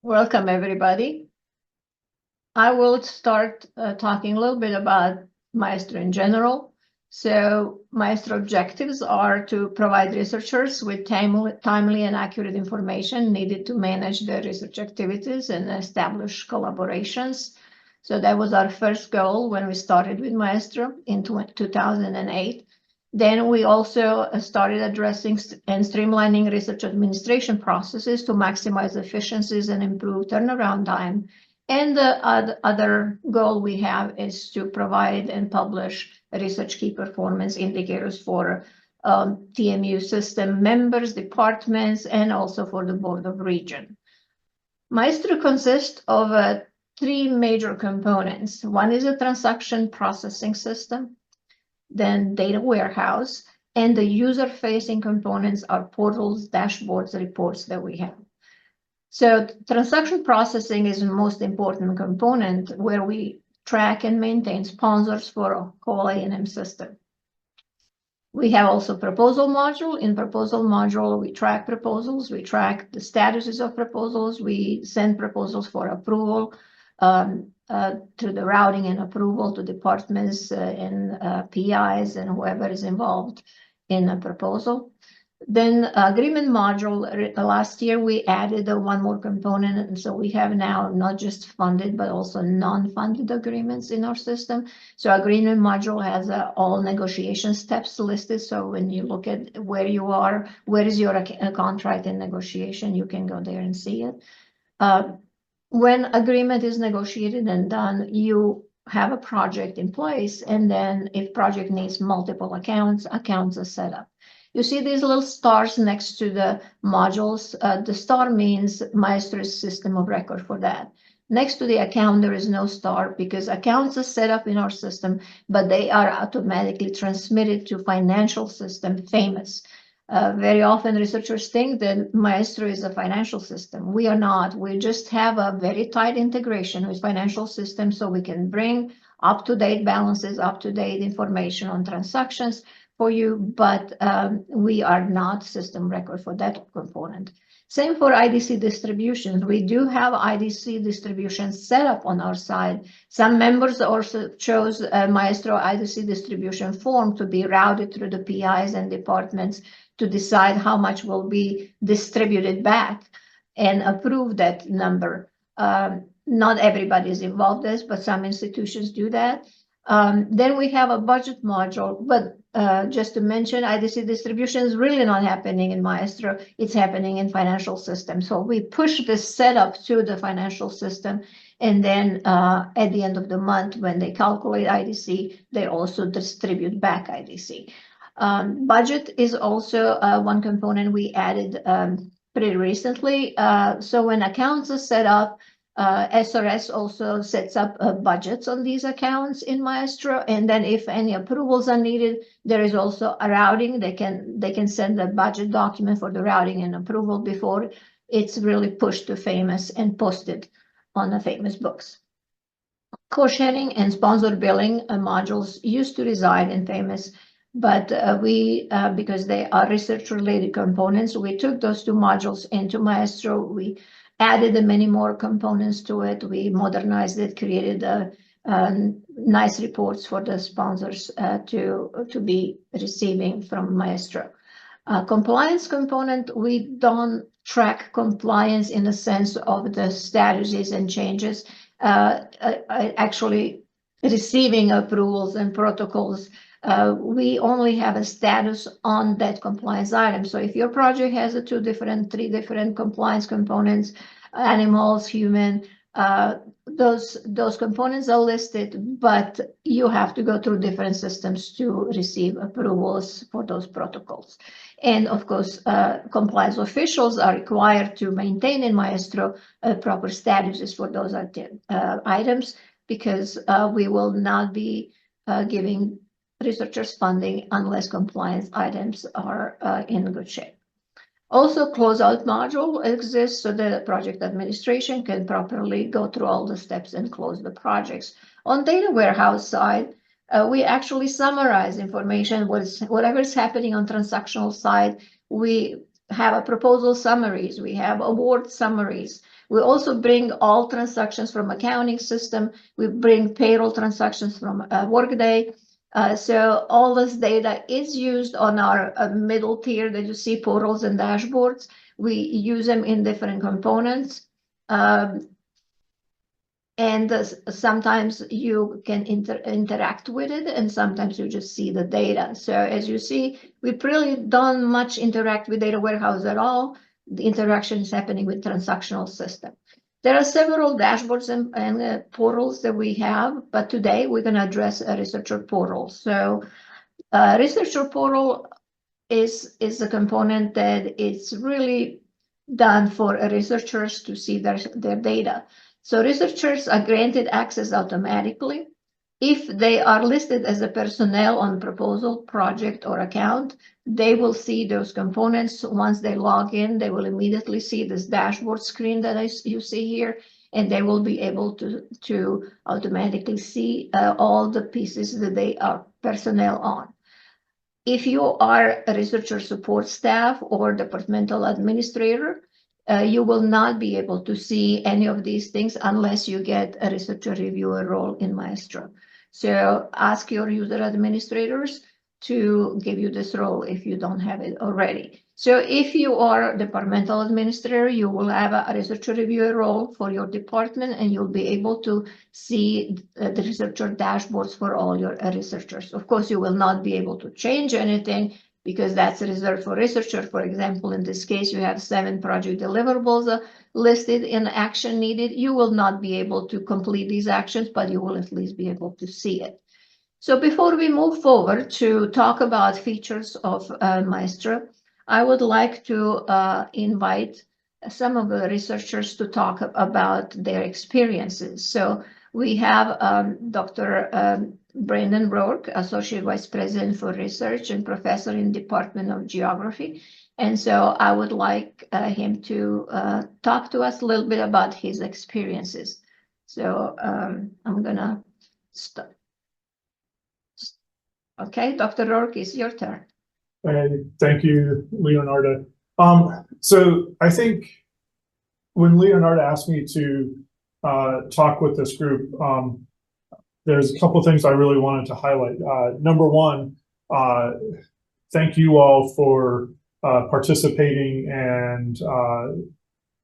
Welcome, everybody. I will start talking a little bit about Maestro in general. So Maestro objectives are to provide researchers with timely and accurate information needed to manage their research activities and establish collaborations. So that was our first goal when we started with Maestro in 2008. Then we also started addressing and streamlining research administration processes to maximize efficiencies and improve turnaround time. And the other goal we have is to provide and publish research key performance indicators for TMU system members, departments, and also for the Board of Regents. Maestro consists of three major components. One is a transaction processing system, then data warehouse, and the user-facing components are portals, dashboards, reports that we have. So transaction processing is the most important component where we track and maintain sponsors for a whole A&M system. We have also proposal module. In proposal module, we track proposals, we track the statuses of proposals, we send proposals for approval through the routing and approval to departments and PIs and whoever is involved in a proposal. Then agreement module, last year we added one more component, and so we have now not just funded but also non-funded agreements in our system. So agreement module has all negotiation steps listed, so when you look at where you are, where is your contract in negotiation, you can go there and see it. When agreement is negotiated and done, you have a project in place, and then if project needs multiple accounts are set up. You see these little stars next to the modules. The star means Maestro's system of record for that. Next to the account, there is no star because accounts are set up in our system, but they are automatically transmitted to financial system, Famous. Very often researchers think that Maestro is a financial system. We are not. We just have a very tight integration with financial systems so we can bring up-to-date balances, up-to-date information on transactions for you, but we are not system record for that component. Same for IDC distributions. We do have IDC distributions set up on our side. Some members also chose a Maestro IDC distribution form to be routed through the PIs and departments to decide how much will be distributed back and approve that number. Not everybody is involved in this, but some institutions do that. Then we have a budget module, but just to mention, IDC distribution is really not happening in Maestro. It's happening in financial system. So we push this setup to the financial system, and then at the end of the month, when they calculate IDC, they also distribute back IDC. Budget is also one component we added pretty recently. So when accounts are set up, SRS also sets up budgets on these accounts in Maestro, and then if any approvals are needed, there is also a routing. They can send a budget document for the routing and approval before it's really pushed to Famous and posted on the Famous books. Co-sharing and sponsor billing modules used to reside in Famous, but because they are research-related components, we took those two modules into Maestro. We added many more components to it. We modernized it, created nice reports for the sponsors to be receiving from Maestro. Compliance component, we don't track compliance in the sense of the statuses and changes. Actually, receiving approvals and protocols, we only have a status on that compliance item. So if your project has three different compliance components, animals, human, those components are listed, but you have to go through different systems to receive approvals for those protocols. And of course, compliance officials are required to maintain in Maestro proper statuses for those items, because we will not be giving researchers funding unless compliance items are in good shape. Also, closeout module exists so the project administration can properly go through all the steps and close the projects. On data warehouse side, we actually summarize information, whatever is happening on transactional side. We have a proposal summaries, we have award summaries. We also bring all transactions from accounting system. We bring payroll transactions from Workday. So all this data is used on our middle tier that you see, portals and dashboards. We use them in different components. And sometimes you can interact with it, and sometimes you just see the data. So as you see, we really don't much interact with data warehouse at all. The interaction is happening with transactional system. There are several dashboards and portals that we have, but today we're going to address a researcher portal. So researcher portal is a component that is really done for researchers to see their data. So researchers are granted access automatically. If they are listed as a personnel on proposal, project, or account, they will see those components. Once they log in, they will immediately see this dashboard screen that you see here, and they will be able to automatically see all the pieces that they are personnel on. If you are a researcher support staff or departmental administrator, you will not be able to see any of these things unless you get a researcher reviewer role in Maestro. So ask your user administrators to give you this role if you don't have it already. So if you are a departmental administrator, you will have a researcher reviewer role for your department, and you'll be able to see the researcher dashboards for all your researchers. Of course, you will not be able to change anything because that's reserved for researcher. For example, in this case, you have 7 project deliverables listed in action needed. You will not be able to complete these actions, but you will at least be able to see it. So before we move forward to talk about features of Maestro, I would like to invite some of the researchers to talk about their experiences. So we have Dr. Brandon Rourke, Associate Vice President for Research and Professor in Department of Geography. And so I would like him to talk to us a little bit about his experiences. So I'm gonna start. Okay, Dr. Rourke, it's your turn. Thank you, Leonardo. So I think when Leonardo asked me to talk with this group, there's a couple of things I really wanted to highlight. Number one, thank you all for participating and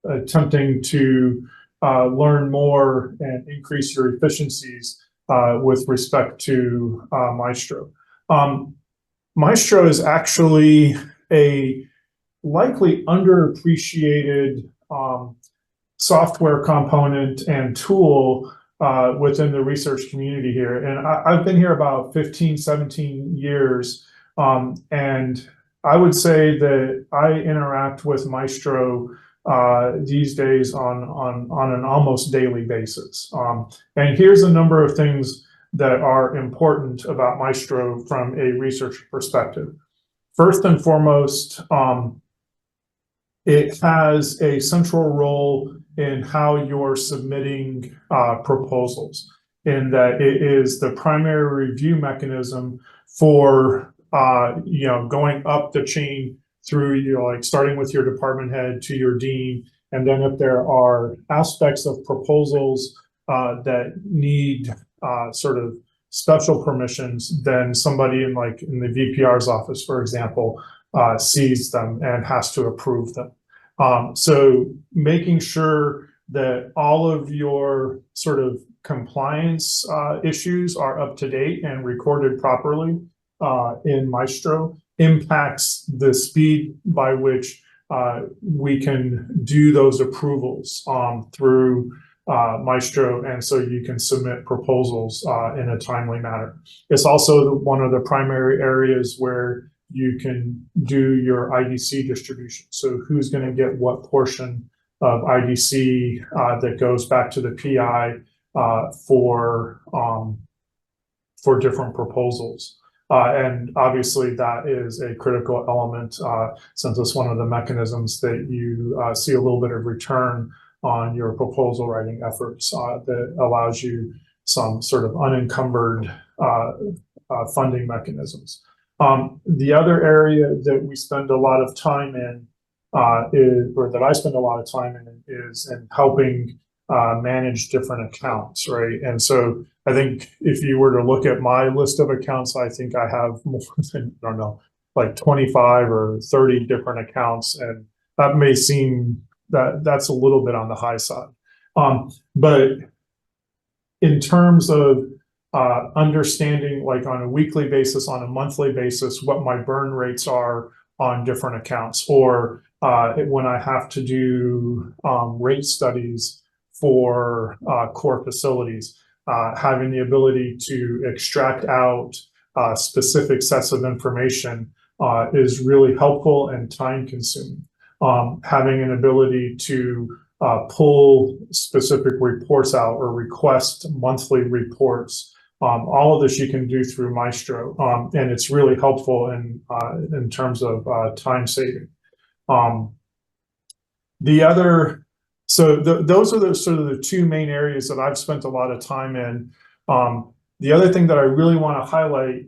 attempting to learn more and increase your efficiencies with respect to Maestro. Maestro is actually a likely underappreciated software component and tool within the research community here. And I've been here about 15, 17 years. And I would say that I interact with Maestro these days on an almost daily basis. And here's a number of things that are important about Maestro from a research perspective. First and foremost, it has a central role in how you're submitting proposals, in that it is the primary review mechanism for going up the chain through like starting with your department head to your dean, and then if there are aspects of proposals that need sort of special permissions, then somebody in the VPR's office, for example, sees them and has to approve them. So making sure that all of your sort of compliance issues are up to date and recorded properly in Maestro impacts the speed by which we can do those approvals through Maestro, and so you can submit proposals in a timely manner. It's also one of the primary areas where you can do your IDC distribution. So who's going to get what portion of IDC that goes back to the PI for different proposals. And obviously that is a critical element since it's one of the mechanisms that you see a little bit of return on your proposal writing efforts that allows you some sort of unencumbered funding mechanisms. The other area that we spend a lot of time in or that I spend a lot of time in, is in helping manage different accounts, right? And so I think if you were to look at my list of accounts, I think I have more than, I don't know, like 25 or 30 different accounts, and that may seem that's a little bit on the high side. But in terms of understanding, like on a weekly basis, on a monthly basis, what my burn rates are on different accounts, or when I have to do rate studies for core facilities, having the ability to extract out specific sets of information is really helpful and time consuming. Having an ability to pull specific reports out or request monthly reports. All of this you can do through Maestro, and it's really helpful in terms of time saving. Those are the sort of the two main areas that I've spent a lot of time in. The other thing that I really want to highlight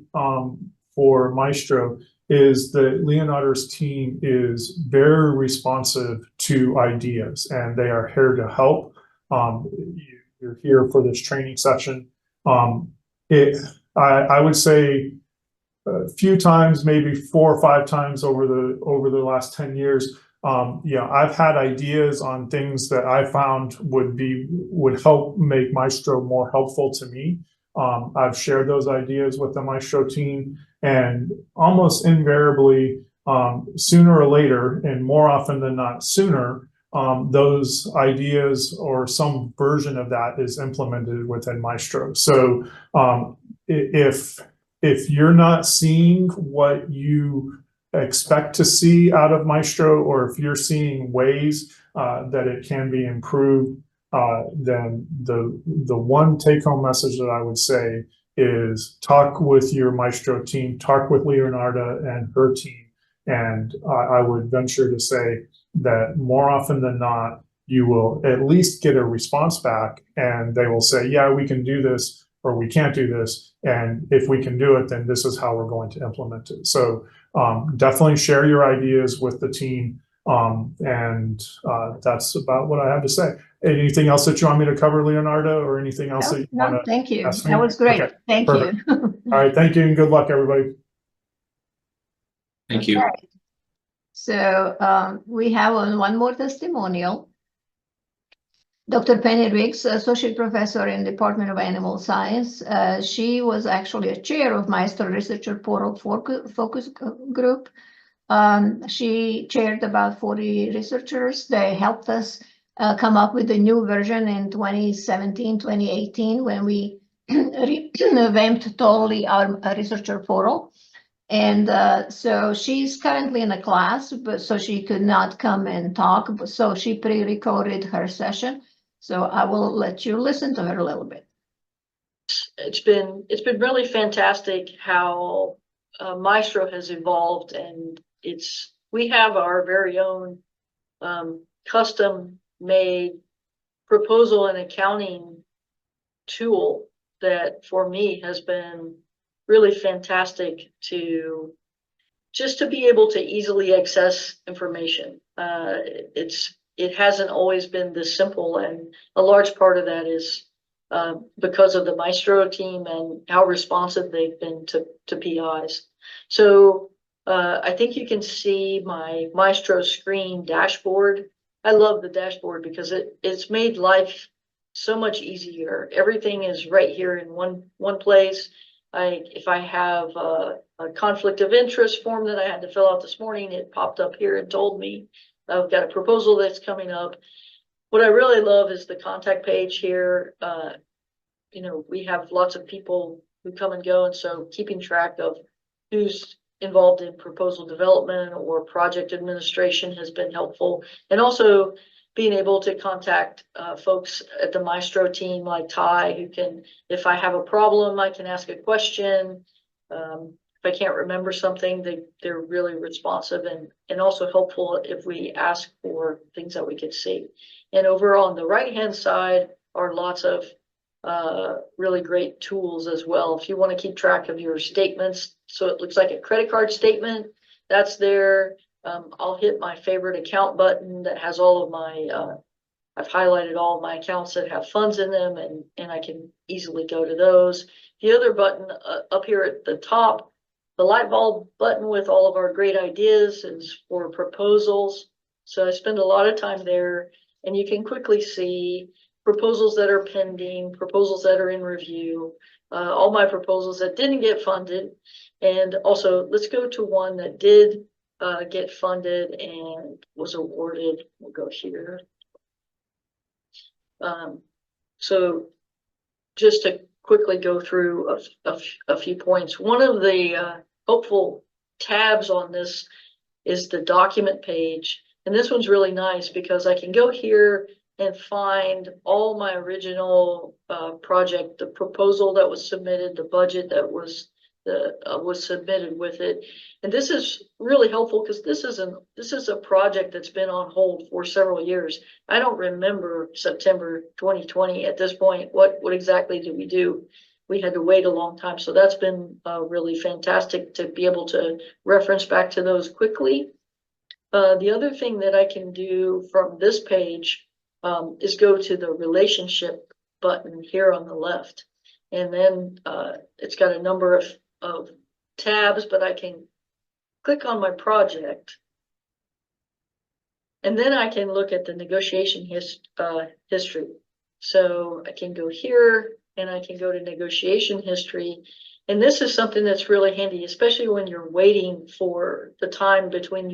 for Maestro is that Leonardo's team is very responsive to ideas, and they are here to help. You're here for this training session. I would say a few times, maybe 4 or 5 times over the last 10 years, I've had ideas on things that I found would help make Maestro more helpful to me. I've shared those ideas with the Maestro team, and almost invariably, sooner or later, and more often than not sooner, those ideas or some version of that is implemented within Maestro. So if you're not seeing what you expect to see out of Maestro, or if you're seeing ways that it can be improved, then the one take-home message that I would say is talk with your Maestro team, talk with Leonardo and her team, and I would venture to say that more often than not, you will at least get a response back, and they will say, yeah, we can do this, or we can't do this, and if we can do it, then this is how we're going to implement it. So definitely share your ideas with the team, and that's about what I have to say. Anything else that you want me to cover, Leonardo, or anything else that you want to thank you. ask me? That was great. Okay, thank perfect. you. All right, thank you, and good luck, everybody. Thank you. So we have one more testimonial. Dr. Penny Riggs, Associate Professor in Department of Animal Science. She was actually a chair of Maestro Researcher Portal focus group. She chaired about 40 researchers. They helped us come up with a new version in 2017, 2018, when we revamped totally our researcher portal. And so she's currently in a class, but so she could not come and talk. So she pre-recorded her session. So I will let you listen to her a little bit. It's been really fantastic how Maestro has evolved, and we have our very own custom-made proposal and accounting tool that for me has been really fantastic to be able to easily access information. It hasn't always been this simple, and a large part of that is because of the Maestro team and how responsive they've been to PIs. So I think you can see my Maestro screen dashboard. I love the dashboard because it's made life so much easier. Everything is right here in one place. If I have a conflict of interest form that I had to fill out this morning, it popped up here and told me I've got a proposal that's coming up. What I really love is the contact page here. We have lots of people who come and go, and so keeping track of who's involved in proposal development or project administration has been helpful. And also being able to contact folks at the Maestro team like Ty, who can, if I have a problem, I can ask a question. If I can't remember something, they're really responsive and also helpful if we ask for things that we could see. And over on the right-hand side are lots of really great tools as well. If you want to keep track of your statements, so it looks like a credit card statement, that's there. I'll hit my favorite account button that has all of my, I've highlighted all of my accounts that have funds in them, and I can easily go to those. The other button up here at the top, the light bulb button with all of our great ideas, is for proposals. So I spend a lot of time there, and you can quickly see proposals that are pending, proposals that are in review, all my proposals that didn't get funded. And also, let's go to one that did get funded and was awarded. We'll go here. So just to quickly go through a few points. One of the hopeful tabs on this is the document page. And this one's really nice because I can go here and find all my original project, the proposal that was submitted, the budget that was submitted with it. And this is really helpful because this is a project that's been on hold for several years. I don't remember September 2020 at this point. What exactly did we do? We had to wait a long time. So that's been really fantastic to be able to reference back to those quickly. The other thing that I can do from this page is go to the relationship button here on the left. And then it's got a number of tabs, but I can click on my project. And then I can look at the negotiation history. So I can go here and I can go to negotiation history. And this is something that's really handy, especially when you're waiting for the time between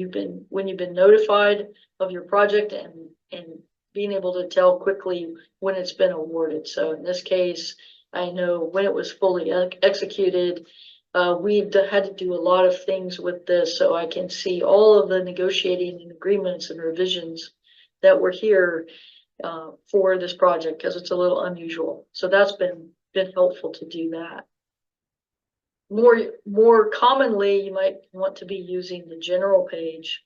when you've been notified of your project and being able to tell quickly when it's been awarded. So in this case, I know when it was fully executed. We had to do a lot of things with this, so I can see all of the negotiating and agreements and revisions that were here for this project because it's a little unusual. So that's been helpful to do that. More commonly, you might want to be using the general page.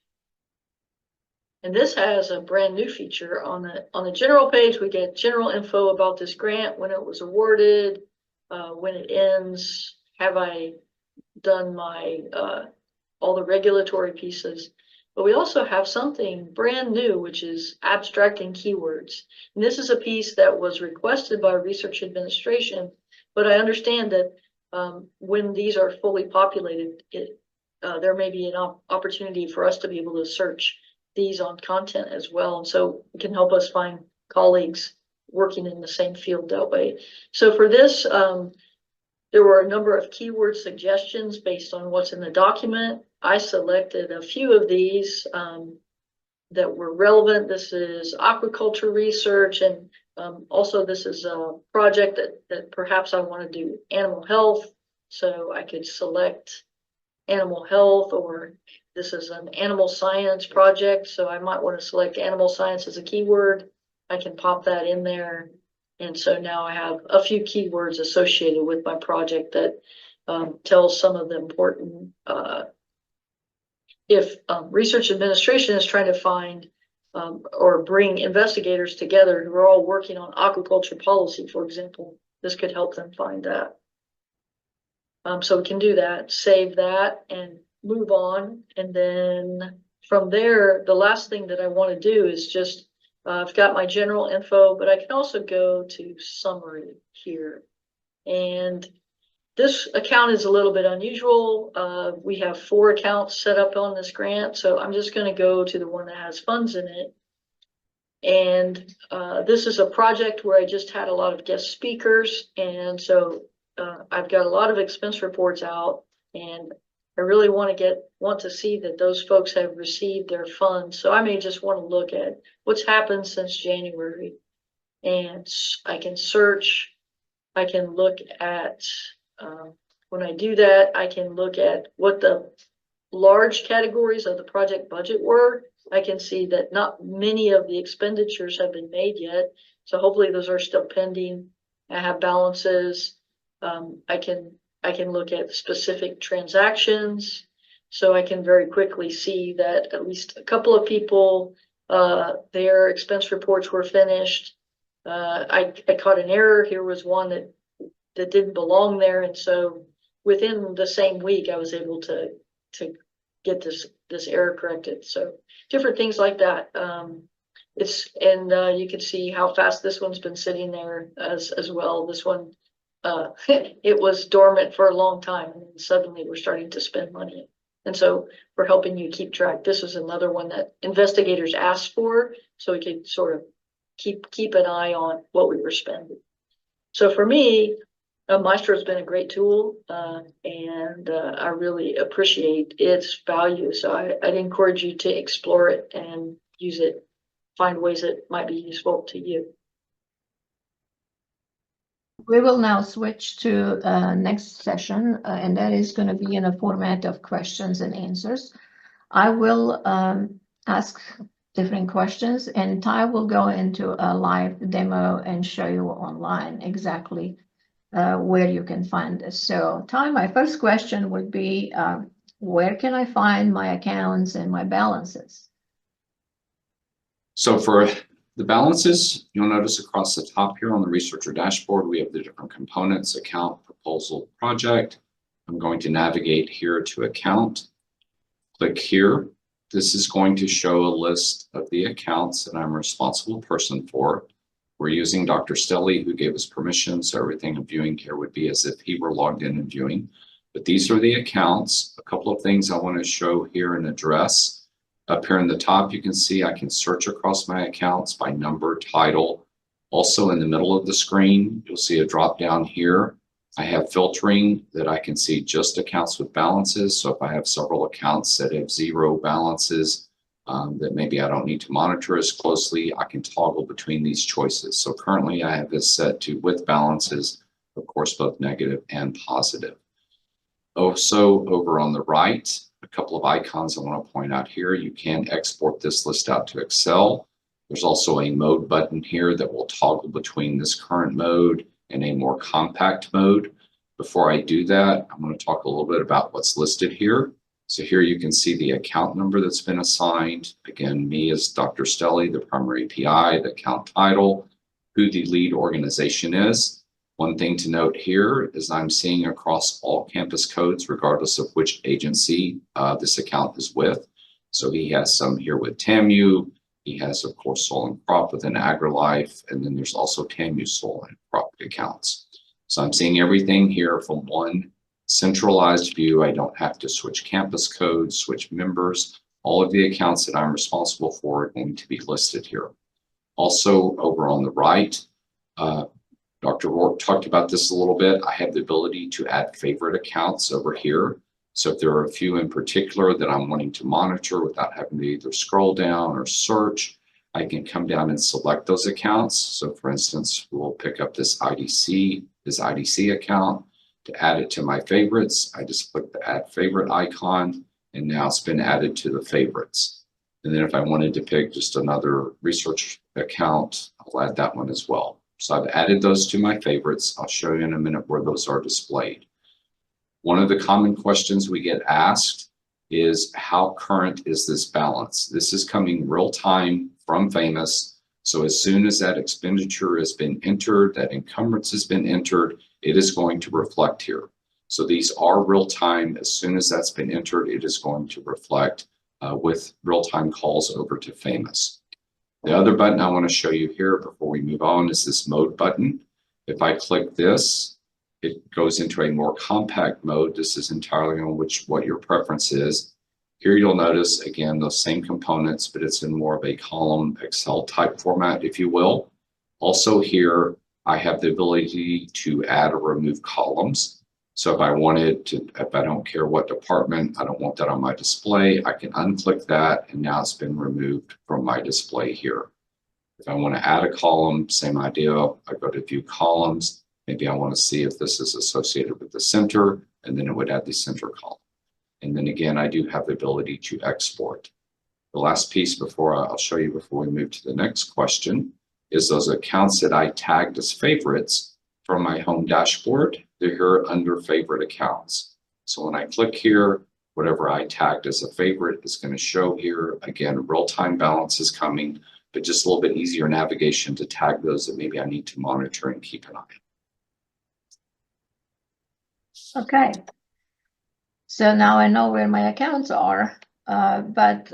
And this has a brand new feature on the general page. We get general info about this grant, when it was awarded, when it ends, have I done my all the regulatory pieces. But we also have something brand new, which is abstracting keywords. And this is a piece that was requested by Research Administration, but I understand that when these are fully populated, there may be an opportunity for us to be able to search these on content as well. And so it can help us find colleagues working in the same field that way. So for this, there were a number of keyword suggestions based on what's in the document. I selected a few of these that were relevant. This is aquaculture research, and also this is a project that perhaps I want to do animal health. So I could select animal health, or this is an animal science project. So I might want to select animal science as a keyword. I can pop that in there. And so now I have a few keywords associated with my project that tells some of the important, if Research Administration is trying to find or bring investigators together who are all working on aquaculture policy, for example, this could help them find that. So we can do that, save that, and move on. And then from there, the last thing that I want to do is just I've got my general info, but I can also go to summary here. And this account is a little bit unusual. We have 4 accounts set up on this grant, so I'm just going to go to the one that has funds in it. And this is a project where I just had a lot of guest speakers, and so I've got a lot of expense reports out, and I really want to see that those folks have received their funds. So I may just want to look at what's happened since January, and I can search. I can look at when I do that, I can look at what the large categories of the project budget were. I can see that not many of the expenditures have been made yet, so hopefully those are still pending. I have balances. I can look at specific transactions, so I can very quickly see that at least a couple of people, their expense reports were finished. I caught an error. Here was one that didn't belong there, and so within the same week, I was able to get this error corrected. So different things like that. You can see how fast this one's been sitting there as well. This one, it was dormant for a long time, and then suddenly we're starting to spend money. And so we're helping you keep track. This is another one that investigators asked for, so we could sort of keep an eye on what we were spending. So for me, Maestro has been a great tool, and I really appreciate its value. So I'd encourage you to explore it and use it, find ways that might be useful to you. We will now switch to next session, and that is going to be in a format of questions and answers. I will ask different questions, and Ty will go into a live demo and show you online exactly where you can find this. So Ty, my first question would be, where can I find my accounts and my balances? So for the balances, you'll notice across the top here on the researcher dashboard, we have the different components: account, proposal, project. I'm going to navigate here to account. Click here. This is going to show a list of the accounts that I'm a responsible person for. We're using Dr. Stelly, who gave us permission, so everything I'm viewing here would be as if he were logged in and viewing. But these are the accounts. A couple of things I want to show here and address. Up here in the top, you can see I can search across my accounts by number, title. Also in the middle of the screen, you'll see a drop down here. I have filtering that I can see just accounts with balances. So if I have several accounts that have 0 balances that maybe I don't need to monitor as closely, I can toggle between these choices. So currently I have this set to with balances, of course, both negative and positive. Also over on the right, a couple of icons I want to point out here. You can export this list out to Excel. There's also a mode button here that will toggle between this current mode and a more compact mode. Before I do that, I'm going to talk a little bit about what's listed here. So here you can see the account number that's been assigned. Again, me as Dr. Stelly, the primary PI, the account title, who the lead organization is. One thing to note here is I'm seeing across all campus codes, regardless of which agency this account is with. So he has some here with TAMU. He has, of course, Soil and Crop within AgriLife, and then there's also TAMU Soil and Crop accounts. So I'm seeing everything here from one centralized view. I don't have to switch campus codes, switch members. All of the accounts that I'm responsible for are going to be listed here. Also, over on the right, Dr. Rourke talked about this a little bit. I have the ability to add favorite accounts over here. So if there are a few in particular that I'm wanting to monitor without having to either scroll down or search, I can come down and select those accounts. So for instance, we'll pick up this IDC account. To add it to my favorites, I just click the add favorite icon, and now it's been added to the favorites. And then if I wanted to pick just another research account, I'll add that one as well. So I've added those to my favorites. I'll show you in a minute where those are displayed. One of the common questions we get asked is, how current is this balance? This is coming real time from Famous. So as soon as that expenditure has been entered, that encumbrance has been entered, it is going to reflect here. So these are real time. As soon as that's been entered, it is going to reflect with real time calls over to Famous. The other button I want to show you here before we move on is this mode button. If I click this, it goes into a more compact mode. This is entirely on what your preference is. Here you'll notice, again, those same components, but it's in more of a column Excel type format, if you will. Also here, I have the ability to add or remove columns. So if I wanted to, if I don't care what department, I don't want that on my display, I can unclick that, and now it's been removed from my display here. If I want to add a column, same idea. I go to view columns. Maybe I want to see if this is associated with the center, and then it would add the center column. And then again, I do have the ability to export. The last piece before I'll show you before we move to the next question is those accounts that I tagged as favorites from my home dashboard. They're here under favorite accounts. So when I click here, whatever I tagged as a favorite is going to show here. Again, real-time balance is coming, but just a little bit easier navigation to tag those that maybe I need to monitor and keep an eye on. Okay. So now I know where my accounts are, but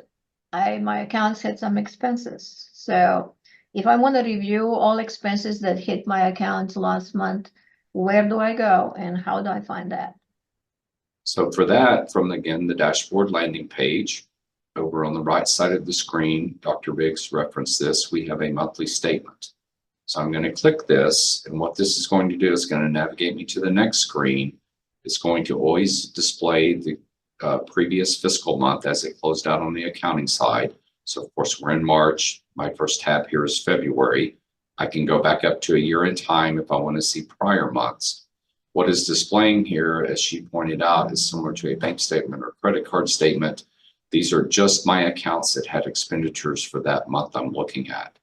my accounts had some expenses. So if I want to review all expenses that hit my account last month, where do I go and how do I find that? So for that, from again, the dashboard landing page, over on the right side of the screen, Dr. Biggs referenced this, we have a monthly statement. So I'm going to click this, and what this is going to do is going to navigate me to the next screen. It's going to always display the previous fiscal month as it closed out on the accounting side. So of course, we're in March. My first tab here is February. I can go back up to a year in time if I want to see prior months. What is displaying here, as she pointed out, is similar to a bank statement or credit card statement. These are just my accounts that had expenditures for that month I'm looking at.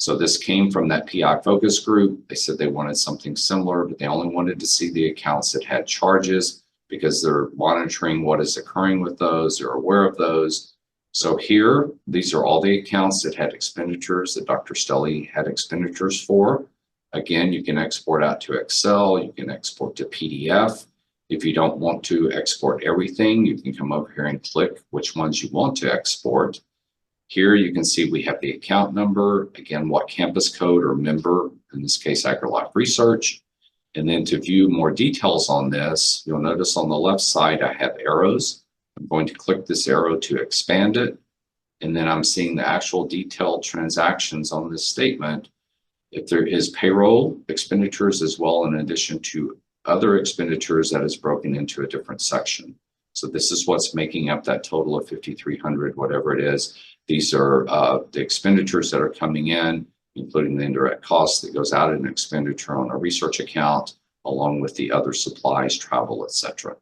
So this came from that PI focus group. They said they wanted something similar, but they only wanted to see the accounts that had charges because they're monitoring what is occurring with those. They're aware of those. So here, these are all the accounts that had expenditures that Dr. Stelly had expenditures for. Again, you can export out to Excel. You can export to PDF. If you don't want to export everything, you can come over here and click which ones you want to export. Here you can see we have the account number, again, what campus code or member, in this case, AgriLife Research. And then to view more details on this, you'll notice on the left side, I have arrows. I'm going to click this arrow to expand it. And then I'm seeing the actual detailed transactions on this statement. If there is payroll expenditures as well, in addition to other expenditures, that is broken into a different section. So this is what's making up that total of 5,300, whatever it is. These are the expenditures that are coming in, including the indirect costs that goes out in an expenditure on a research account, along with the other supplies, travel, etc.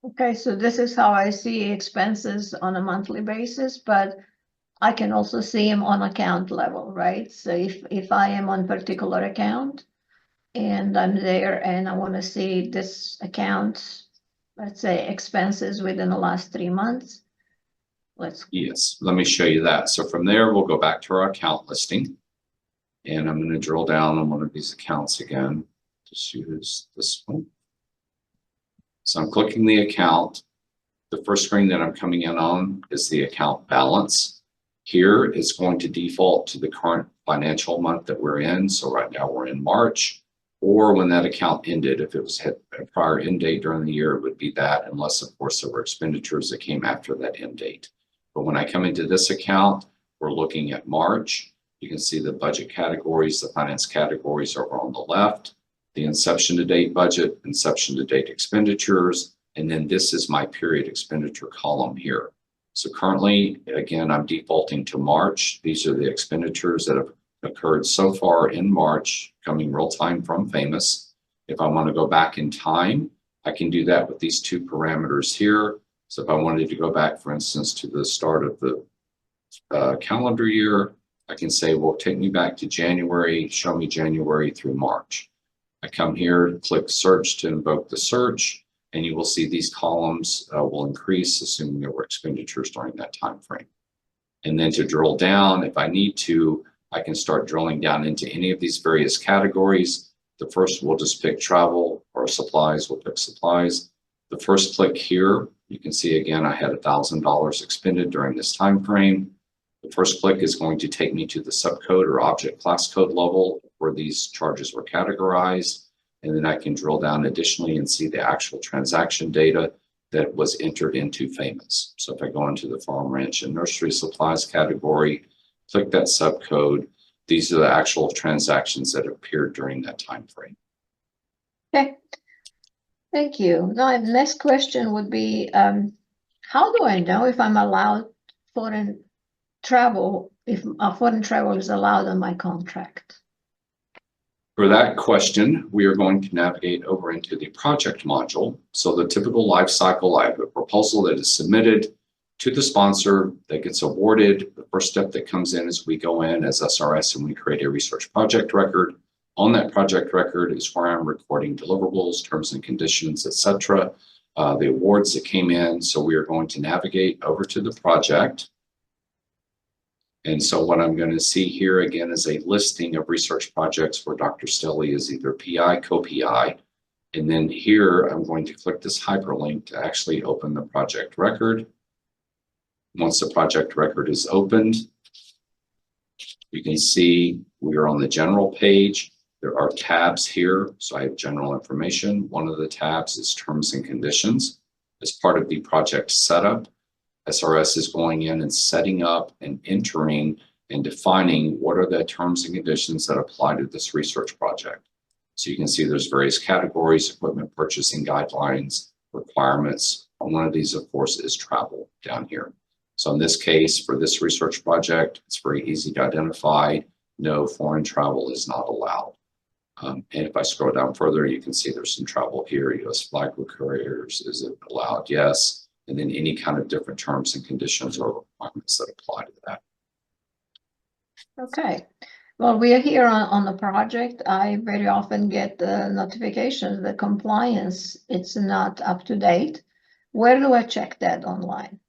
Okay, so this is how I see expenses on a monthly basis, but I can also see them on account level, right? So if I am on particular account and I'm there and I want to see this account, let's say expenses within the last 3 months, Yes, let me show you that. So from there, we'll go back to our account listing. And I'm going to drill down on one of these accounts again. Just use this one. So I'm clicking the account. The first screen that I'm coming in on is the account balance. Here it's going to default to the current financial month that we're in. So right now we're in March, or when that account ended. If it was hit a prior end date during the year, it would be that, unless of course there were expenditures that came after that end date. But when I come into this account, we're looking at March. You can see the budget categories, the finance categories over on the left, the inception to date budget, inception to date expenditures, and then this is my period expenditure column here. So currently, again, I'm defaulting to March. These are the expenditures that have occurred so far in March, coming real time from Famous. If I want to go back in time, I can do that with these two parameters here. So if I wanted to go back, for instance, to the start of the calendar year, I can say, well, take me back to January, show me January through March. I come here, click search to invoke the search, and you will see these columns will increase, assuming there were expenditures during that time frame. And then to drill down, if I need to, I can start drilling down into any of these various categories. The first, we'll just pick travel, or supplies, we'll pick supplies. The first click here, you can see again, I had $1,000 expended during this time frame. The first click is going to take me to the subcode or object class code level where these charges were categorized. And then I can drill down additionally and see the actual transaction data that was entered into Famous. So if I go into the farm, ranch, and nursery supplies category, click that subcode, these are the actual transactions that appeared during that time frame. Okay, thank you. Now, the next question would be, how do I know if I'm allowed foreign travel, if foreign travel is allowed on my contract? For that question, we are going to navigate over into the project module. So the typical life cycle, I have a proposal that is submitted to the sponsor that gets awarded. The first step that comes in is we go in as SRS and we create a research project record. On that project record is where I'm recording deliverables, terms and conditions, etc. The awards that came in. So we are going to navigate over to the project. And so what I'm going to see here again is a listing of research projects where Dr. Stelly is either PI, co-PI. And then here, I'm going to click this hyperlink to actually open the project record. Once the project record is opened, you can see we are on the general page. There are tabs here. So I have general information. One of the tabs is terms and conditions. As part of the project setup, SRS is going in and setting up and entering and defining what are the terms and conditions that apply to this research project. So you can see there's various categories, equipment purchasing guidelines, requirements. One of these, of course, is travel down here. So in this case, for this research project, it's very easy to identify. No foreign travel is not allowed. And if I scroll down further, you can see there's some travel here. U.S. flag carriers, is it allowed? Yes. And then any kind of different terms and conditions or requirements that apply to that. Okay. Well, we are here on the project. I very often get the notification that compliance, it's not up to date. Where do I check that online?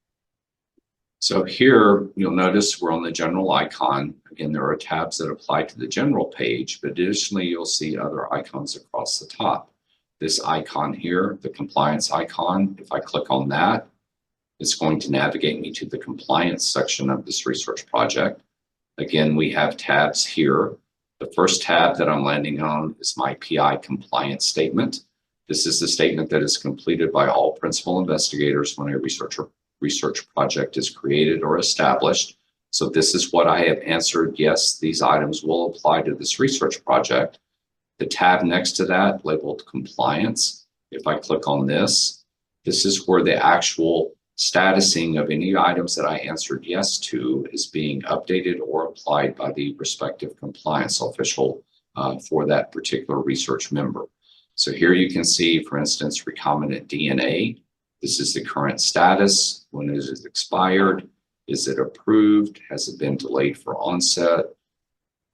So here, you'll notice we're on the general icon. Again, there are tabs that apply to the general page, but additionally, you'll see other icons across the top. This icon here, the compliance icon, if I click on that, it's going to navigate me to the compliance section of this research project. Again, we have tabs here. The first tab that I'm landing on is my PI compliance statement. This is the statement that is completed by all principal investigators when a research project is created or established. So this is what I have answered. Yes, these items will apply to this research project. The tab next to that labeled compliance. If I click on this, this is where the actual statusing of any items that I answered yes to is being updated or applied by the respective compliance official for that particular research member. So here you can see, for instance, recombinant DNA. This is the current status. When is it expired? Is it approved? Has it been delayed for onset?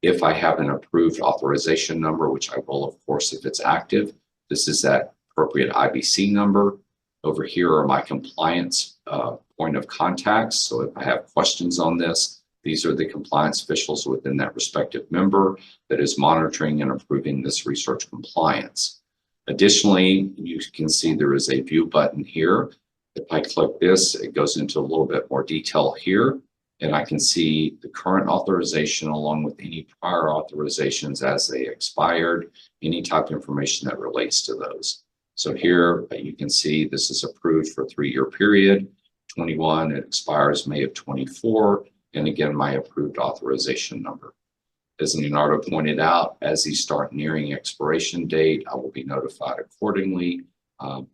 If I have an approved authorization number, which I will, of course, if it's active, this is that appropriate IBC number. Over here are my compliance point of contacts. So if I have questions on this, these are the compliance officials within that respective member that is monitoring and approving this research compliance. Additionally, you can see there is a view button here. If I click this, it goes into a little bit more detail here, and I can see the current authorization along with any prior authorizations as they expired, any type of information that relates to those. So here you can see this is approved for a 3-year period, 21, it expires May of 24, and again, my approved authorization number. As Leonardo pointed out, as these start nearing expiration date, I will be notified accordingly.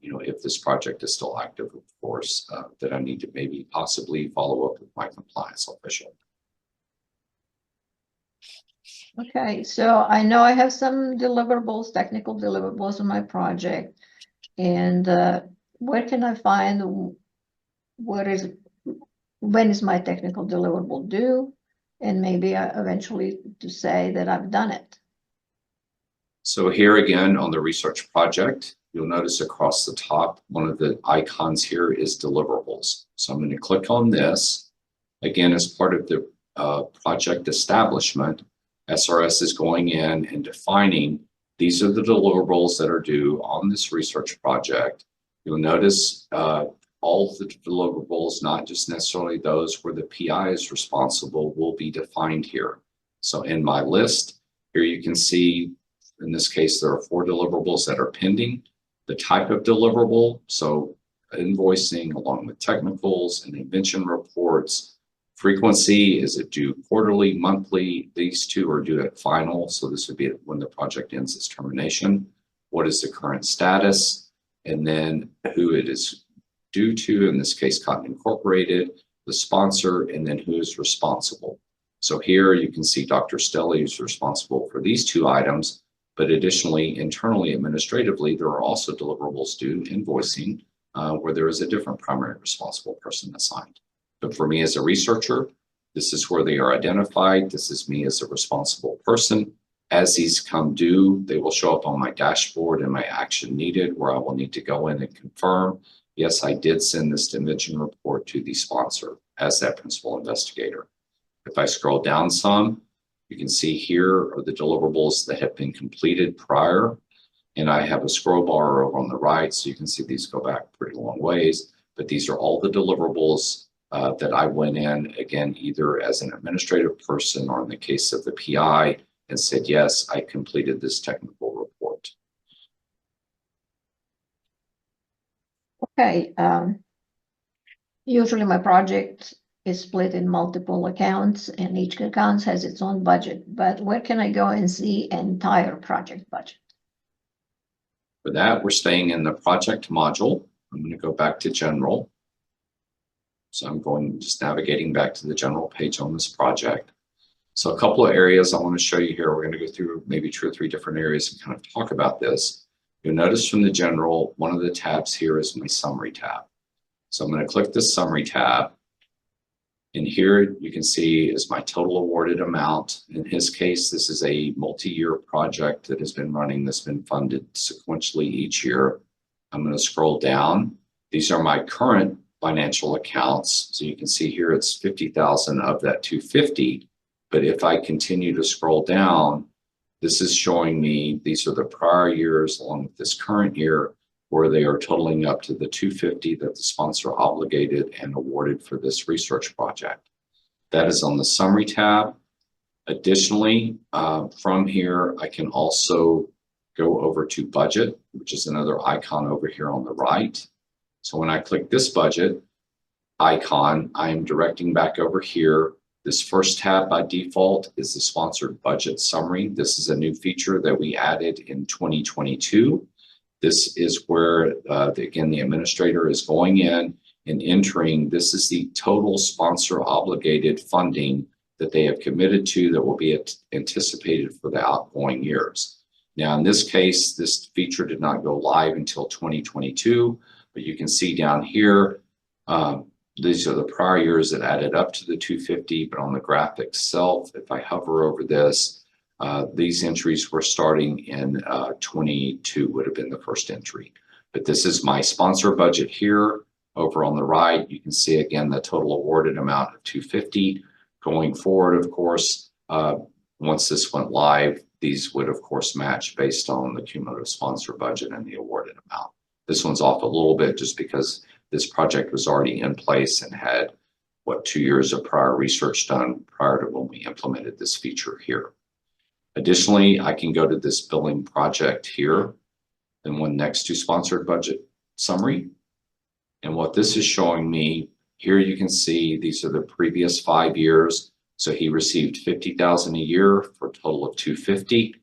If this project is still active, of course, that I need to maybe possibly follow up with my compliance official. Okay, so I know I have some deliverables, technical deliverables on my project. And where can I find when is my technical deliverable due? And maybe eventually to say that I've done it. So here again on the research project, you'll notice across the top, one of the icons here is deliverables. So I'm going to click on this. Again, as part of the project establishment, SRS is going in and defining these are the deliverables that are due on this research project. You'll notice all of the deliverables, not just necessarily those where the PI is responsible, will be defined here. So in my list, here you can see, in this case, there are 4 deliverables that are pending. The type of deliverable, so invoicing along with technicals and invention reports. Frequency, is it due quarterly, monthly? These 2 are due at final. So this would be when the project ends its termination. What is the current status? And then who it is due to, in this case, Cotton Incorporated, the sponsor, and then who is responsible. So here you can see Dr. Stelly is responsible for these 2 items, but additionally, internally, administratively, there are also deliverables due invoicing where there is a different primary responsible person assigned. But for me as a researcher, this is where they are identified. This is me as a responsible person. As these come due, they will show up on my dashboard and my action needed, where I will need to go in and confirm, yes, I did send this dimension report to the sponsor as that principal investigator. If I scroll down some, you can see here are the deliverables that have been completed prior. And I have a scroll bar over on the right, so you can see these go back pretty long ways. But these are all the deliverables that I went in, again, either as an administrative person or in the case of the PI, and said, yes, I completed this technical report. Okay. Usually my project is split in multiple accounts and each account has its own budget, but where can I go and see entire project budget? For that, we're staying in the project module. I'm going to go back to general. So I'm just navigating back to the general page on this project. So a couple of areas I want to show you here. We're going to go through maybe 2 or 3 different areas and kind of talk about this. You'll notice from the general, one of the tabs here is my summary tab. So I'm going to click the summary tab. And here you can see is my total awarded amount. In his case, this is a multi-year project that has been running, that's been funded sequentially each year. I'm going to scroll down. These are my current financial accounts. So you can see here it's 50,000 of that 250. But if I continue to scroll down, this is showing me these are the prior years along with this current year, where they are totaling up to the 250 that the sponsor obligated and awarded for this research project. That is on the summary tab. Additionally, from here, I can also go over to budget, which is another icon over here on the right. So when I click this budget icon, I am directing back over here. This first tab by default is the sponsored budget summary. This is a new feature that we added in 2022. This is where, again, the administrator is going in and entering, this is the total sponsor obligated funding that they have committed to that will be anticipated for the outgoing years. Now, in this case, this feature did not go live until 2022, but you can see down here, these are the prior years that added up to the 250, but on the graph itself, if I hover over this, these entries were starting in 22 would have been the first entry. But this is my sponsor budget here. Over on the right, you can see again the total awarded amount of 250. Going forward, of course, once this went live, these would of course match based on the cumulative sponsor budget and the awarded amount. This one's off a little bit just because this project was already in place and had, 2 years of prior research done prior to when we implemented this feature here. Additionally, I can go to this billing project here, and one next to sponsored budget summary. And what this is showing me, here you can see these are the previous 5 years. So he received 50,000 a year for a total of 250.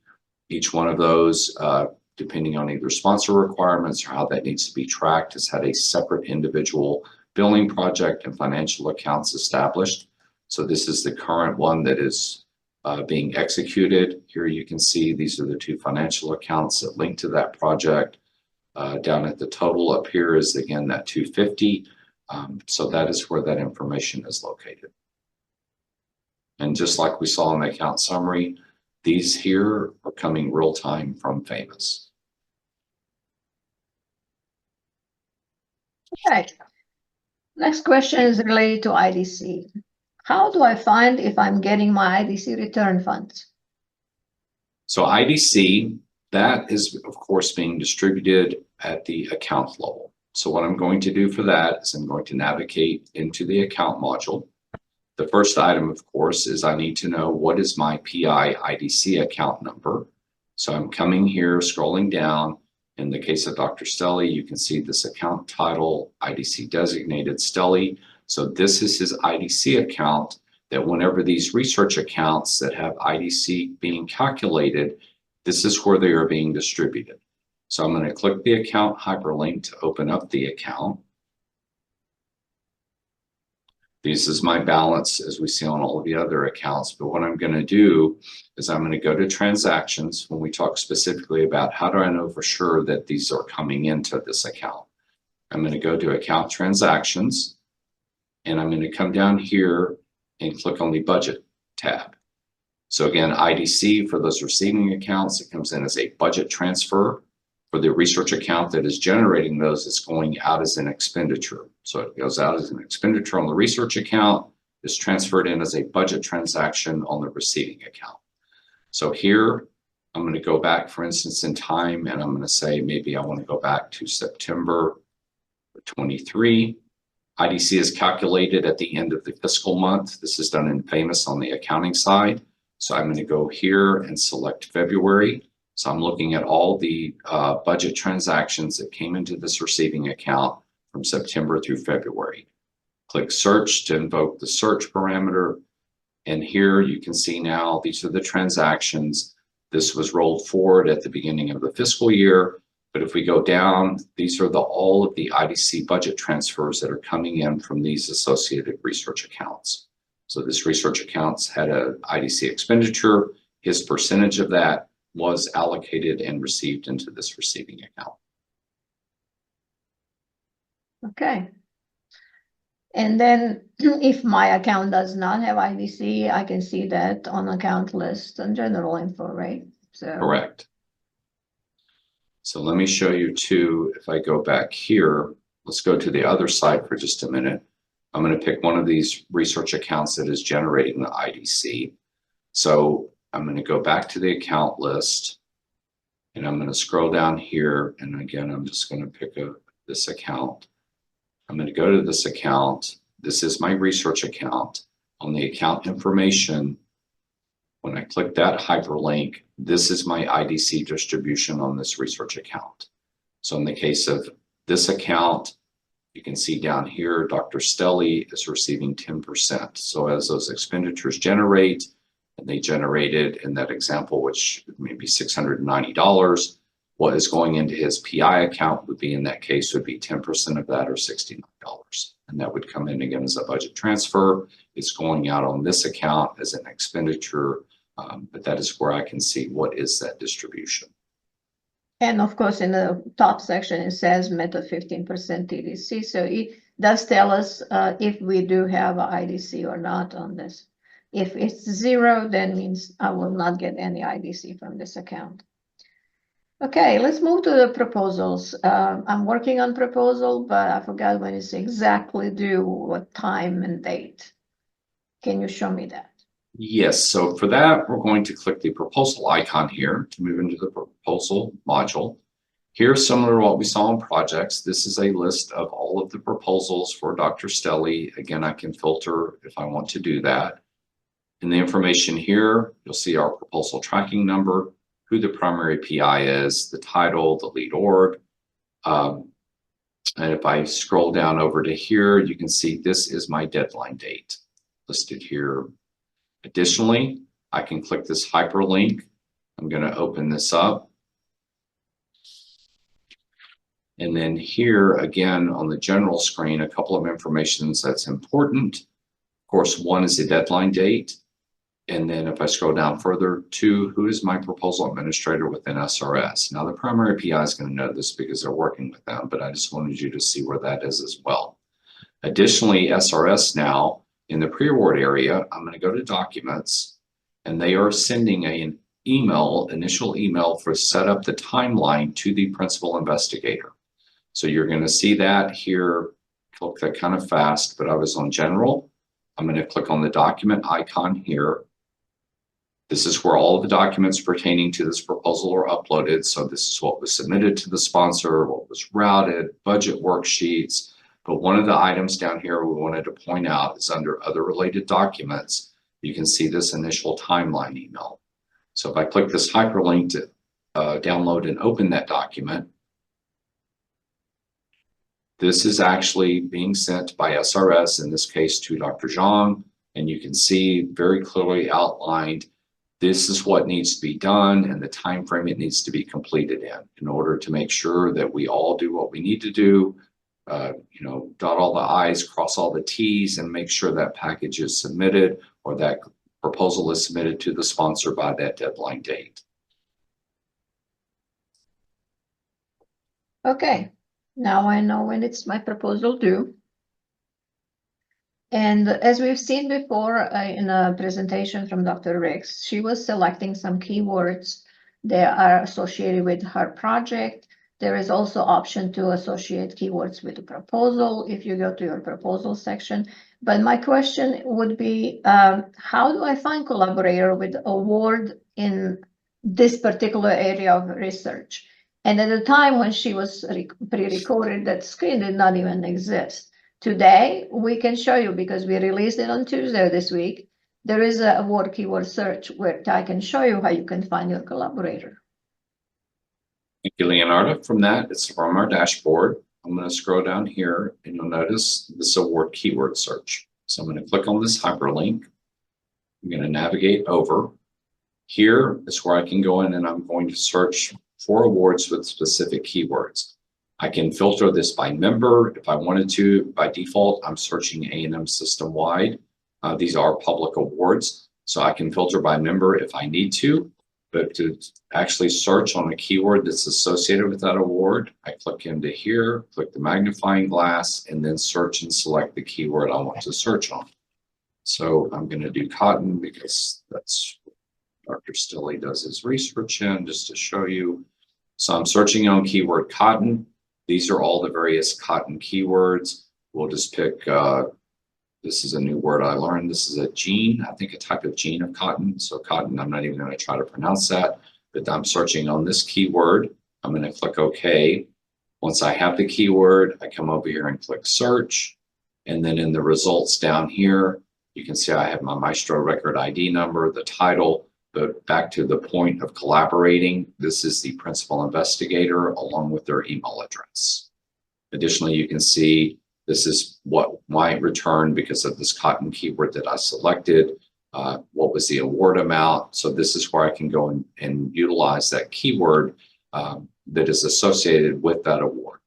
Each one of those, depending on either sponsor requirements or how that needs to be tracked, has had a separate individual billing project and financial accounts established. So this is the current one that is being executed. Here you can see these are the 2 financial accounts that link to that project. Down at the total up here is again that 250. So that is where that information is located. And just like we saw in the account summary, these here are coming real time from Famous. Okay. Next question is related to IDC. How do I find if I'm getting my IDC return funds? So IDC, that is of course being distributed at the account level. So what I'm going to do for that is I'm going to navigate into the account module. The first item, of course, is I need to know what is my PI IDC account number. So I'm coming here, scrolling down. In the case of Dr. Stelly, you can see this account title, IDC designated Stelly. So this is his IDC account that whenever these research accounts that have IDC being calculated, this is where they are being distributed. So I'm going to click the account hyperlink to open up the account. This is my balance as we see on all of the other accounts. But what I'm going to do is I'm going to go to transactions when we talk specifically about how do I know for sure that these are coming into this account. I'm going to go to account transactions and I'm going to come down here and click on the budget tab. So again, IDC for those receiving accounts, it comes in as a budget transfer. For the research account that is generating those, it's going out as an expenditure. So it goes out as an expenditure on the research account, is transferred in as a budget transaction on the receiving account. So here, I'm going to go back, for instance, in time, and I'm going to say maybe I want to go back to September 23. IDC is calculated at the end of the fiscal month. This is done in Famous on the accounting side. So I'm going to go here and select February. So I'm looking at all the budget transactions that came into this receiving account from September through February. Click search to invoke the search parameter. And here you can see now these are the transactions. This was rolled forward at the beginning of the fiscal year. But if we go down, these are all of the IDC budget transfers that are coming in from these associated research accounts. So this research accounts had a IDC expenditure. His percentage of that was allocated and received into this receiving account. Okay. And then if my account does not have IDC, I can see that on account list and general info, right? So Correct. So let me show you too, if I go back here, let's go to the other side for just a minute. I'm going to pick one of these research accounts that is generating the IDC. So I'm going to go back to the account list and I'm going to scroll down here. And again, I'm just going to pick this account. I'm going to go to this account. This is my research account. On the account information, when I click that hyperlink, this is my IDC distribution on this research account. So in the case of this account, you can see down here, Dr. Stelly is receiving 10%. So as those expenditures generate, and they generated in that example, which may be $690, what is going into his PI account would be, in that case, would be 10% of that, or $69. And that would come in again as a budget transfer. It's going out on this account as an expenditure, but that is where I can see what is that distribution. and of course, in the top section, it says meta 15% TDC. So it does tell us if we do have a IDC or not on this. If it's 0, then means I will not get any IDC from this account. Okay, let's move to the proposals. I'm working on proposal, but I forgot when it's exactly due, what time and date. Can you show me that? Yes, so for that, we're going to click the proposal icon here to move into the proposal module. Here, similar to what we saw in projects, this is a list of all of the proposals for Dr. Stelly. Again, I can filter if I want to do that. In the information here, you'll see our proposal tracking number, who the primary PI is, the title, the lead org. And if I scroll down over to here, you can see this is my deadline date listed here. Additionally, I can click this hyperlink. I'm going to open this up. And then here again on the general screen, a couple of informations that's important. Of course, one is the deadline date. And then if I scroll down further, 2, who is my proposal administrator within SRS? Now the primary PI is going to know this because they're working with them, but I just wanted you to see where that is as well. Additionally, SRS now in the pre-award area, I'm going to go to documents, and they are sending an initial email for set up the timeline to the principal investigator. So you're going to see that here. Click that kind of fast, but I was on general. I'm going to click on the document icon here. This is where all of the documents pertaining to this proposal are uploaded. So this is what was submitted to the sponsor, what was routed, budget worksheets. But one of the items down here we wanted to point out is under other related documents. You can see this initial timeline email. So if I click this hyperlink to download and open that document, this is actually being sent by SRS, in this case to Dr. Zhang, and you can see very clearly outlined, this is what needs to be done and the time frame it needs to be completed in order to make sure that we all do what we need to do, dot all the I's, cross all the T's, and make sure that package is submitted or that proposal is submitted to the sponsor by that deadline date. Okay, now I know when it's my proposal due. And as we've seen before in a presentation from Dr. Ricks, she was selecting some keywords that are associated with her project. There is also option to associate keywords with the proposal if you go to your proposal section. But my question would be, how do I find collaborator with award in this particular area of research. And at the time when she was pre-recorded, that screen did not even exist. Today, we can show you, because we released it on Tuesday this week, there is a word keyword search where I can show you how you can find your collaborator. Thank you, Leonardo. From that, it's from our dashboard. I'm going to scroll down here and you'll notice this award keyword search. So I'm going to click on this hyperlink. I'm going to navigate over. Here is where I can go in and I'm going to search for awards with specific keywords. I can filter this by member if I wanted to. By default, I'm searching A&M system-wide. These are public awards, so I can filter by member if I need to. But to actually search on a keyword that's associated with that award, I click into here, click the magnifying glass, and then search and select the keyword I want to search on. So I'm going to do cotton because that's what Dr. Stilley does his research in, just to show you. So I'm searching on keyword cotton. These are all the various cotton keywords. We'll just pick, this is a new word I learned. This is a gene, I think a type of gene of cotton. So cotton, I'm not even going to try to pronounce that, but I'm searching on this keyword. I'm going to click OK. Once I have the keyword, I come over here and click search. And then in the results down here, you can see I have my Maestro record ID number, the title, but back to the point of collaborating, this is the principal investigator along with their email address. Additionally, you can see this is what might return because of this cotton keyword that I selected. What was the award amount? So this is where I can go and utilize that keyword that is associated with that award.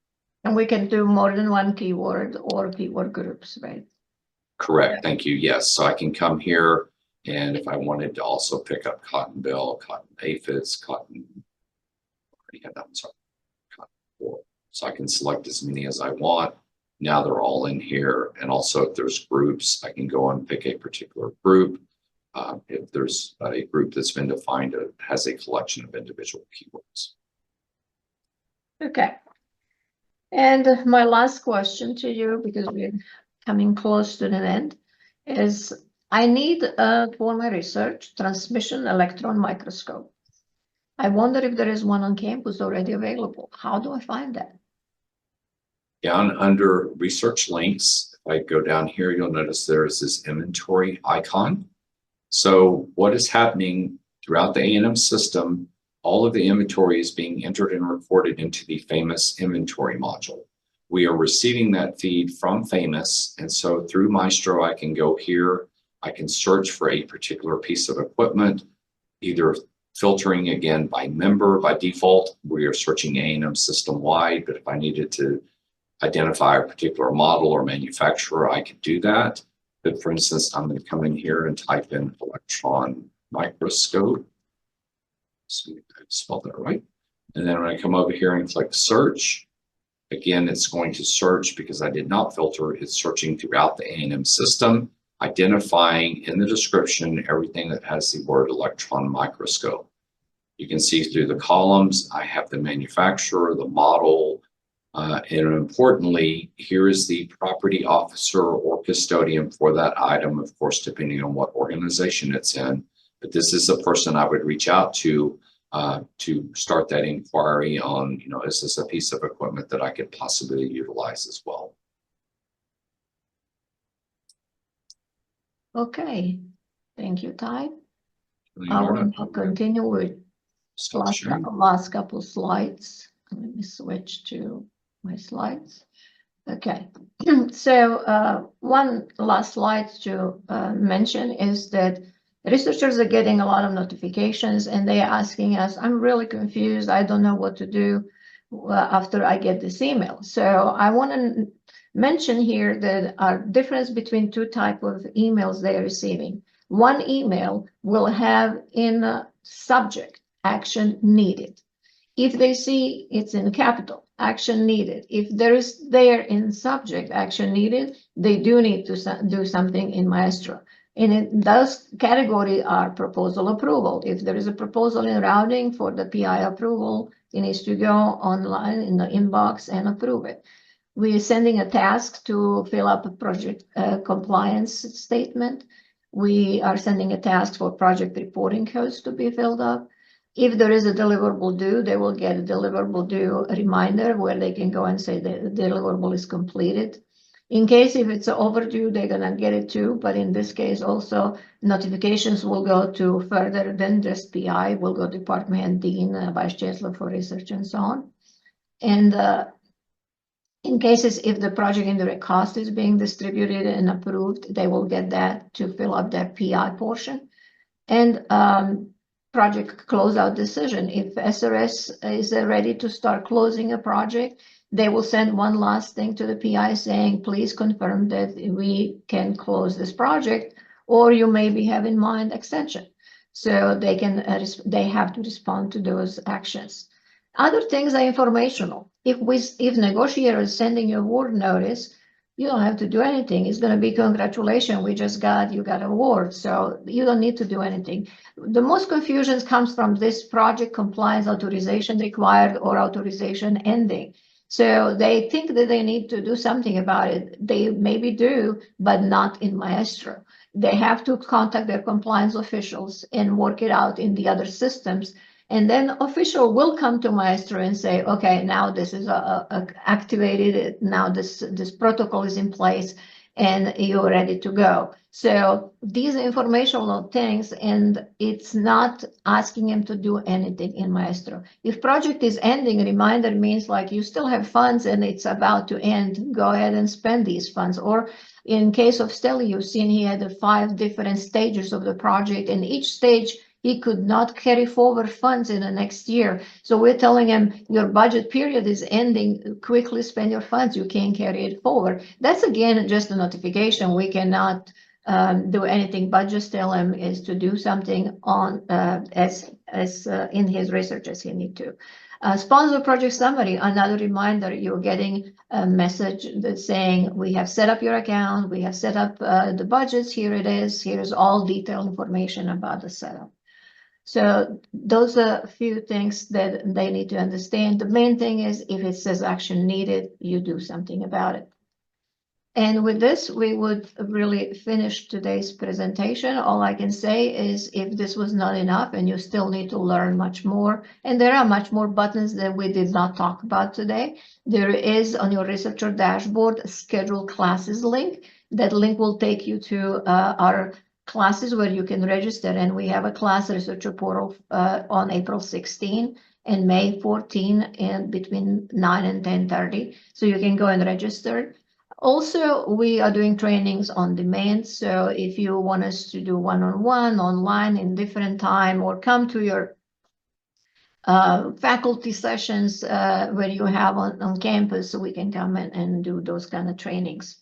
And we can do more than one keyword or keyword groups, right? Correct. Thank you. Yes. So I can come here, and if I wanted to also pick up cotton bill, cotton aphids, cotton, cotton wool. So I can select as many as I want. Now they're all in here. And also if there's groups, I can go and pick a particular group. If there's a group that's been defined, it has a collection of individual keywords. Okay. And my last question to you, because we're coming close to the end, is I need for my research transmission electron microscope. I wonder if there is one on campus already available. How do I find that? Down under research links, if I go down here, you'll notice there is this inventory icon. So what is happening throughout the A&M system, all of the inventory is being entered and recorded into the famous inventory module. We are receiving that feed from famous. And so through Maestro, I can go here. I can search for a particular piece of equipment, either filtering again by member. By default, we are searching A&M system-wide, but if I needed to identify a particular model or manufacturer, I could do that. But for instance, I'm going to come in here and type in electron microscope. So I spelled that right. And then when I come over here and click search, again, it's going to search because I did not filter. It's searching throughout the A&M system, identifying in the description everything that has the word electron microscope. You can see through the columns, I have the manufacturer, the model, and importantly, here is the property officer or custodian for that item, of course, depending on what organization it's in. But this is the person I would reach out to start that inquiry on, you know, is this a piece of equipment that I could possibly utilize as well? Okay, thank you, Ty. I Leonardo, will now continue with stop sharing. last couple slides. Let me switch to my slides. Okay, so one last slide to mention is that researchers are getting a lot of notifications and they are asking us, I'm really confused. I don't know what to do after I get this email. So I want to mention here that our difference between two types of emails they are receiving. One email will have in a subject action needed. If they see it's in capital, action needed. If there is there in subject action needed, they do need to do something in Maestro. And those categories are proposal approval. If there is a proposal in routing for the PI approval, it needs to go online in the inbox and approve it. We are sending a task to fill up a project compliance statement. We are sending a task for project reporting codes to be filled up. If there is a deliverable due, they will get a deliverable due reminder where they can go and say the deliverable is completed. In case if it's overdue, they're gonna get it too, but in this case also notifications will go to further than just PI, will go to department head, dean, vice chancellor for research and so on. And in cases if the project indirect cost is being distributed and approved, they will get that to fill up their PI portion. And project closeout decision. If SRS is ready to start closing a project, they will send one last thing to the PI saying, please confirm that we can close this project, or you maybe have in mind extension. So they can they have to respond to those actions. Other things are informational. If negotiator is sending you a award notice, you don't have to do anything. It's going to be congratulations. You got an award. So you don't need to do anything. The most confusion comes from this project compliance authorization required or authorization ending. So they think that they need to do something about it. They maybe do, but not in Maestro. They have to contact their compliance officials and work it out in the other systems. And then official will come to Maestro and say, okay, now this is activated. Now this protocol is in place and you're ready to go. So these informational things, and it's not asking him to do anything in Maestro. If project is ending, reminder means like you still have funds and it's about to end, go ahead and spend these funds. Or in case of Steli, you've seen he had 5 different stages of the project, and each stage he could not carry forward funds in the next year. So we're telling him your budget period is ending, quickly spend your funds, you can't carry it forward. That's again just a notification. We cannot do anything but just tell him is to do something on as in his research as he need to. Sponsor project summary, another reminder, you're getting a message that's saying we have set up your account, we have set up the budgets, here it is, here's all detailed information about the setup. So those are a few things that they need to understand. The main thing is if it says action needed, you do something about it. And with this, we would really finish today's presentation. All I can say is if this was not enough and you still need to learn much more, and there are much more buttons that we did not talk about today, there is on your researcher dashboard a schedule classes link. That link will take you to our classes where you can register, and we have a class researcher portal on April 16 and May 14 and between 9 and 10:30, so you can go and register. Also, we are doing trainings on demand, so if you want us to do one-on-one online in different time or come to your faculty sessions where you have on campus, so we can come and do those kind of trainings.